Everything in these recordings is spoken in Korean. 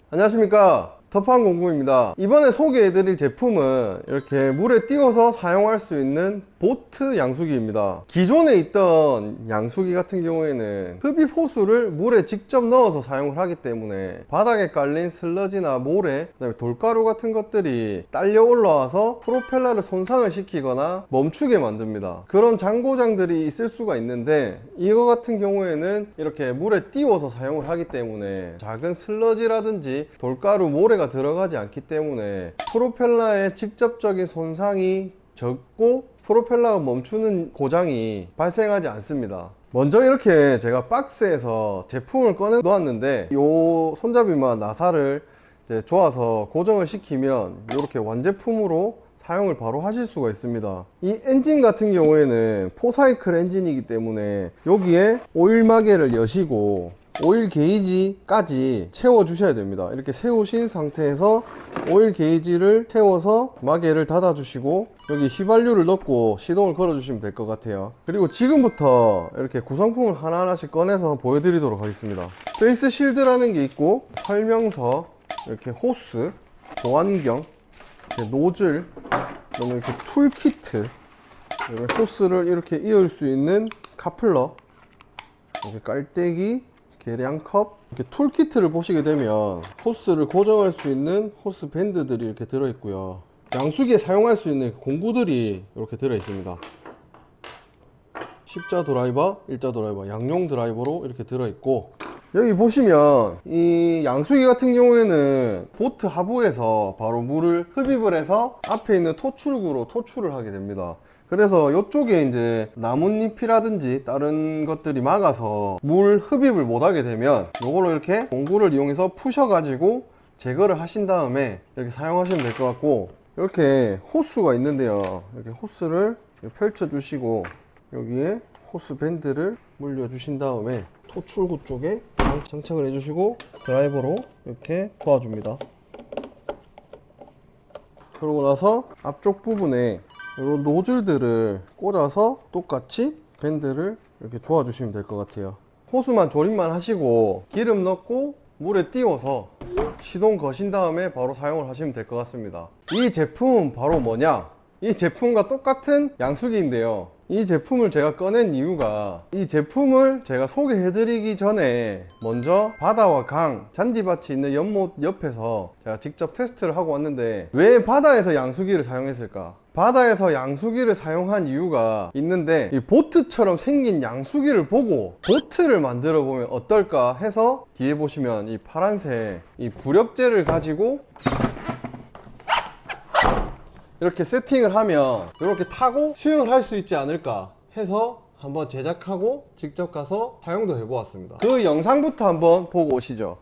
안녕하십니까, 덮한공구입니다. 이번에 소개해드릴 제품은 이렇게 물에 띄워서 사용할 수 있는 보트 양수기입니다. 기존에 있던 양수기 같은 경우에는 흡입 호수를 물에 직접 넣어서 사용을 하기 때문에 바닥에 깔린 슬러지나 모래, 그다음에 돌가루 같은 것들이 딸려 올라와서 프로펠러를 손상을 시키거나 멈추게 만듭니다. 그런 장고장들이 있을 수가 있는데, 이거 같은 경우에는 이렇게 물에 띄워서 사용을 하기 때문에 작은 슬러지라든지 돌가루, 모래가 들어가지 않기 때문에 프로펠러의 직접적인 손상이 적고 프로펠러가 멈추는 고장이 발생하지 않습니다. 먼저 이렇게 제가 박스에서 제품을 꺼내 놓았는데, 이 손잡이만 나사를 이제 조아서 고정을 시키면 이렇게 완제품으로 사용을 바로 하실 수가 있습니다. 이 엔진 같은 경우에는 포사이클 엔진이기 때문에 여기에 오일 마개를 여시고 오일 게이지까지 채워 주셔야 됩니다. 이렇게 세우신 상태에서 오일 게이지를 채워서 마개를 닫아 주시고 여기 휘발유를 넣고 시동을 걸어 주시면 될 것 같아요. 그리고 지금부터 이렇게 구성품을 하나하나씩 꺼내서 보여드리도록 하겠습니다. 페이스 실드라는 게 있고, 설명서, 이렇게 호스, 보안경, 노즐, 그다음에 이렇게 툴키트, 호스를 이렇게 이을 수 있는 카플러, 이렇게 깔때기, 계량컵, 이렇게 툴키트를 보시게 되면 호스를 고정할 수 있는 호스 밴드들이 이렇게 들어 있고요. 양수기에 사용할 수 있는 공구들이 이렇게 들어 있습니다. 십자 드라이버, 일자 드라이버, 양용 드라이버로 이렇게 들어 있고, 여기 보시면 이 양수기 같은 경우에는 보트 하부에서 바로 물을 흡입을 해서 앞에 있는 토출구로 토출을 하게 됩니다. 그래서 이쪽에 이제 나뭇잎이라든지 다른 것들이 막아서 물 흡입을 못하게 되면 이걸로 이렇게 공구를 이용해서 푸셔 가지고 제거를 하신 다음에 이렇게 사용하시면 될 것 같고, 이렇게 호스가 있는데요, 이렇게 호스를 펼쳐 주시고 여기에 호스 밴드를 물려 주신 다음에 토출구 쪽에 장착을 해주시고 드라이버로 이렇게 도와줍니다. 그러고 나서 앞쪽 부분에 이런 노즐들을 꽂아서 똑같이 밴드를 이렇게 조아 주시면 될 것 같아요. 호스만 조립만 하시고 기름 넣고 물에 띄워서 시동 거신 다음에 바로 사용을 하시면 될 것 같습니다. 이 제품은 바로 뭐냐? 이 제품과 똑같은 양수기인데요, 이 제품을 제가 꺼낸 이유가, 이 제품을 제가 소개해 드리기 전에 먼저 바다와 강, 잔디밭이 있는 연못 옆에서 제가 직접 테스트를 하고 왔는데, 왜 바다에서 양수기를 사용했을까? 바다에서 양수기를 사용한 이유가 있는데, 이 보트처럼 생긴 양수기를 보고 보트를 만들어 보면 어떨까 해서, 뒤에 보시면 이 파란색 이 부력제를 가지고 이렇게 세팅을 하면 이렇게 타고 수영을 할 수 있지 않을까 해서 한번 제작하고 직접 가서 사용도 해 보았습니다. 그 영상부터 한번 보고 오시죠.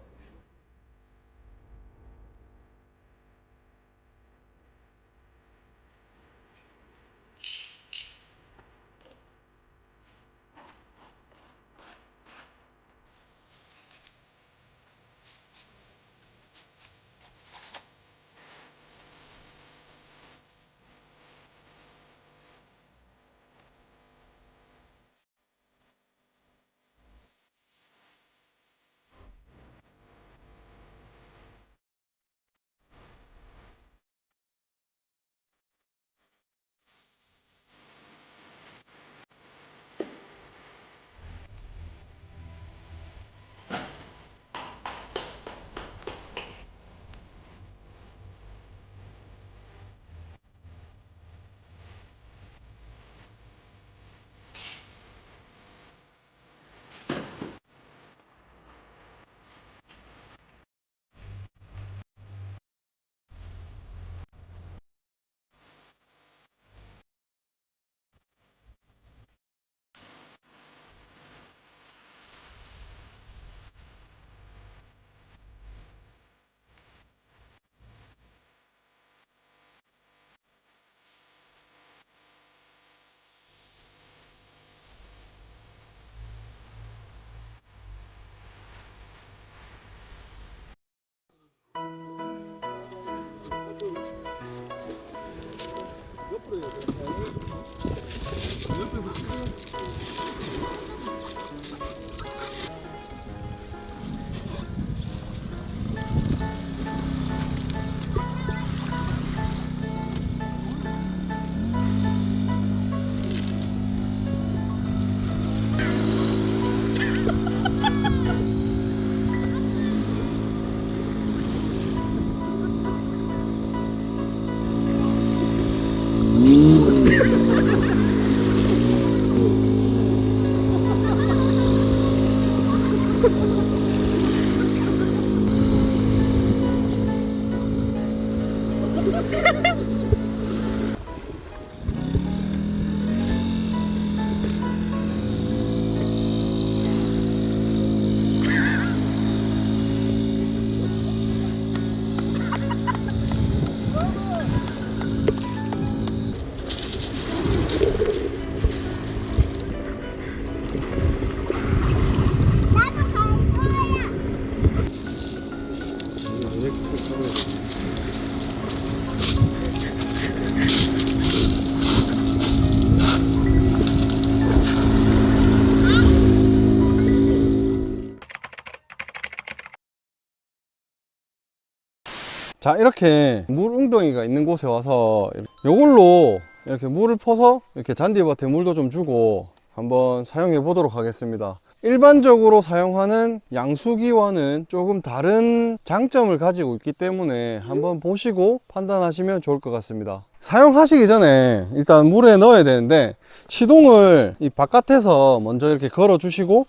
자, 이렇게 물 웅덩이가 있는 곳에 와서 요걸로 이렇게 물을 퍼서 이렇게 잔디밭에 물도 좀 주고 한번 사용해 보도록 하겠습니다. 일반적으로 사용하는 양수기와는 조금 다른 장점을 가지고 있기 때문에 한번 보시고 판단하시면 좋을 것 같습니다. 사용하시기 전에 일단 물에 넣어야 되는데, 시동을 이 바깥에서 먼저 이렇게 걸어 주시고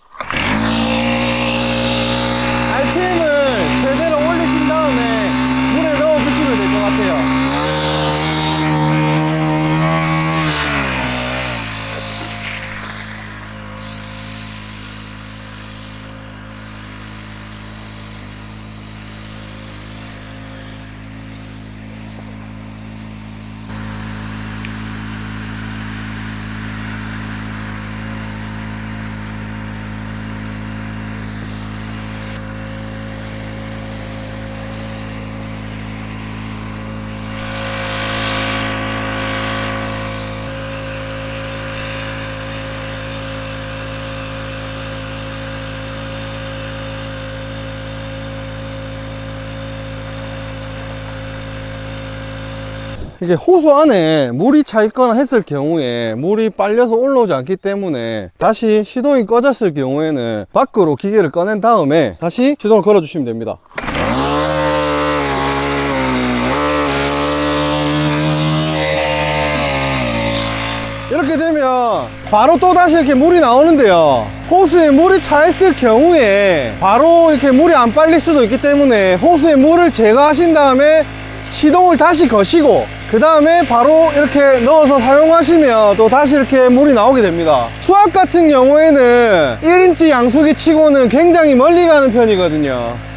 RPM을 최대로 올리신 다음에 물에 넣어 주시면 될 것 같아요. 이게 호수 안에 물이 차 있거나 했을 경우에 물이 빨려서 올라오지 않기 때문에 다시 시동이 꺼졌을 경우에는 밖으로 기계를 꺼낸 다음에 다시 시동을 걸어 주시면 됩니다. 이렇게 되면 바로 또 다시 이렇게 물이 나오는데요, 호수에 물이 차 있을 경우에 바로 이렇게 물이 안 빨릴 수도 있기 때문에 호수에 물을 제거하신 다음에 시동을 다시 거시고 그 다음에 바로 이렇게 넣어서 사용하시면 또 다시 이렇게 물이 나오게 됩니다. 수압 같은 경우에는 1인치 양수기 치고는 굉장히 멀리 가는 편이거든요.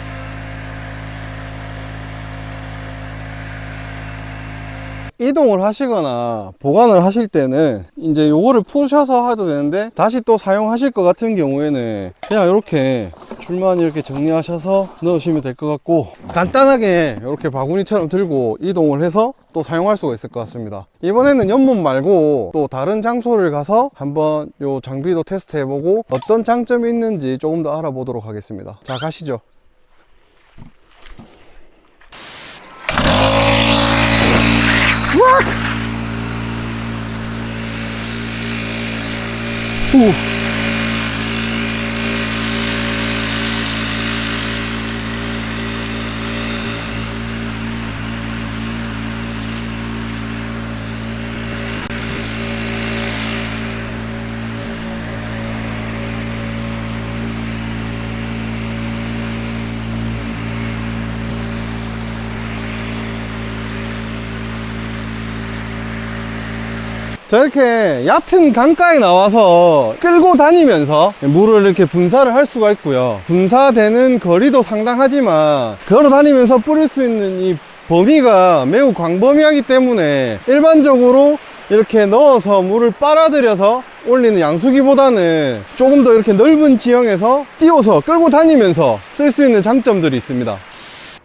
이동을 하시거나 보관을 하실 때는 이제 요거를 푸셔서 해도 되는데, 다시 또 사용하실 것 같은 경우에는 그냥 이렇게 줄만 이렇게 정리하셔서 넣으시면 될 것 같고, 간단하게 이렇게 바구니처럼 들고 이동을 해서 또 사용할 수가 있을 것 같습니다. 이번에는 연못 말고 또 다른 장소를 가서 한번 요 장비도 테스트 해보고 어떤 장점이 있는지 조금 더 알아보도록 하겠습니다. 자, 가시죠. 자, 이렇게 얕은 강가에 나와서 끌고 다니면서 물을 이렇게 분사를 할 수가 있고요. 분사되는 거리도 상당하지만 걸어 다니면서 뿌릴 수 있는 이 범위가 매우 광범위하기 때문에 일반적으로 이렇게 넣어서 물을 빨아들여서 올리는 양수기보다는 조금 더 이렇게 넓은 지형에서 띄워서 끌고 다니면서 쓸 수 있는 장점들이 있습니다.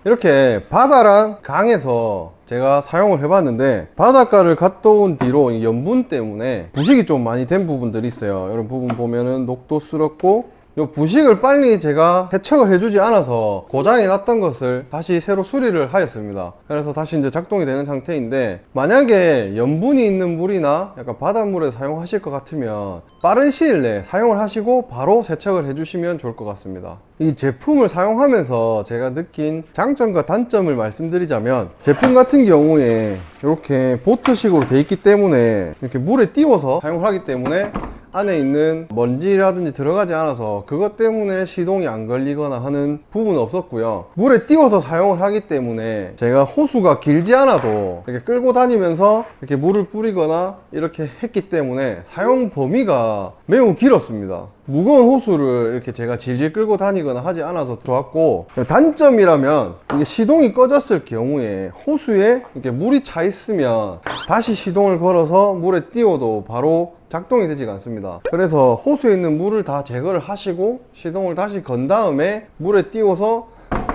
이렇게 바다랑 강에서 제가 사용을 해봤는데, 바닷가를 갔다 온 뒤로 염분 때문에 부식이 좀 많이 된 부분들이 있어요. 이런 부분 보면은 녹도스럽고, 이 부식을 빨리 제가 세척을 해주지 않아서 고장이 났던 것을 다시 새로 수리를 하였습니다. 그래서 다시 이제 작동이 되는 상태인데, 만약에 염분이 있는 물이나 약간 바닷물에 사용하실 것 같으면 빠른 시일 내에 사용을 하시고 바로 세척을 해주시면 좋을 것 같습니다. 이 제품을 사용하면서 제가 느낀 장점과 단점을 말씀드리자면, 제품 같은 경우에 이렇게 보트식으로 되어 있기 때문에 이렇게 물에 띄워서 사용을 하기 때문에 안에 있는 먼지라든지 들어가지 않아서 그것 때문에 시동이 안 걸리거나 하는 부분은 없었고요. 물에 띄워서 사용을 하기 때문에 제가 호수가 길지 않아도 이렇게 끌고 다니면서 이렇게 물을 뿌리거나 이렇게 했기 때문에 사용 범위가 매우 길었습니다. 무거운 호수를 이렇게 제가 질질 끌고 다니거나 하지 않아서 좋았고, 단점이라면 이게 시동이 꺼졌을 경우에 호수에 이렇게 물이 차 있으면 다시 시동을 걸어서 물에 띄워도 바로 작동이 되지가 않습니다. 그래서 호수에 있는 물을 다 제거를 하시고 시동을 다시 건 다음에 물에 띄워서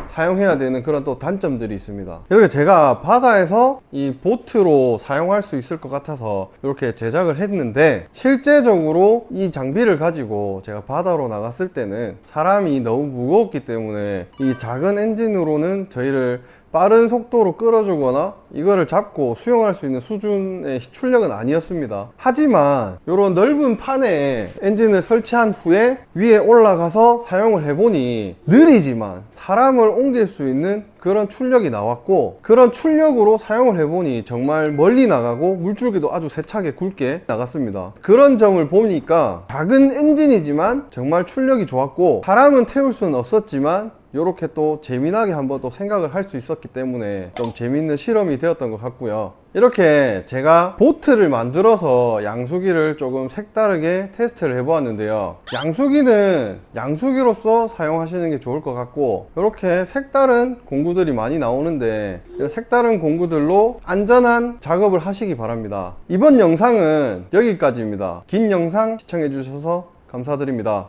사용해야 되는 그런 또 단점들이 있습니다. 이렇게 제가 바다에서 이 보트로 사용할 수 있을 것 같아서 이렇게 제작을 했는데, 실제적으로 이 장비를 가지고 제가 바다로 나갔을 때는 사람이 너무 무거웠기 때문에 이 작은 엔진으로는 저희를 빠른 속도로 끌어주거나 이거를 잡고 수영할 수 있는 수준의 출력은 아니었습니다. 하지만 이런 넓은 판에 엔진을 설치한 후에 위에 올라가서 사용을 해보니 느리지만 사람을 옮길 수 있는 그런 출력이 나왔고, 그런 출력으로 사용을 해보니 정말 멀리 나가고 물줄기도 아주 세차게 굵게 나갔습니다. 그런 점을 보니까 작은 엔진이지만 정말 출력이 좋았고, 사람은 태울 수는 없었지만 이렇게 또 재미나게 한번 또 생각을 할 수 있었기 때문에 좀 재밌는 실험이 되었던 것 같고요. 이렇게 제가 보트를 만들어서 양수기를 조금 색다르게 테스트를 해보았는데요. 양수기는 양수기로서 사용하시는 게 좋을 것 같고, 이렇게 색다른 공구들이 많이 나오는데 이 색다른 공구들로 안전한 작업을 하시기 바랍니다. 이번 영상은 여기까지입니다. 긴 영상 시청해 주셔서 감사드립니다.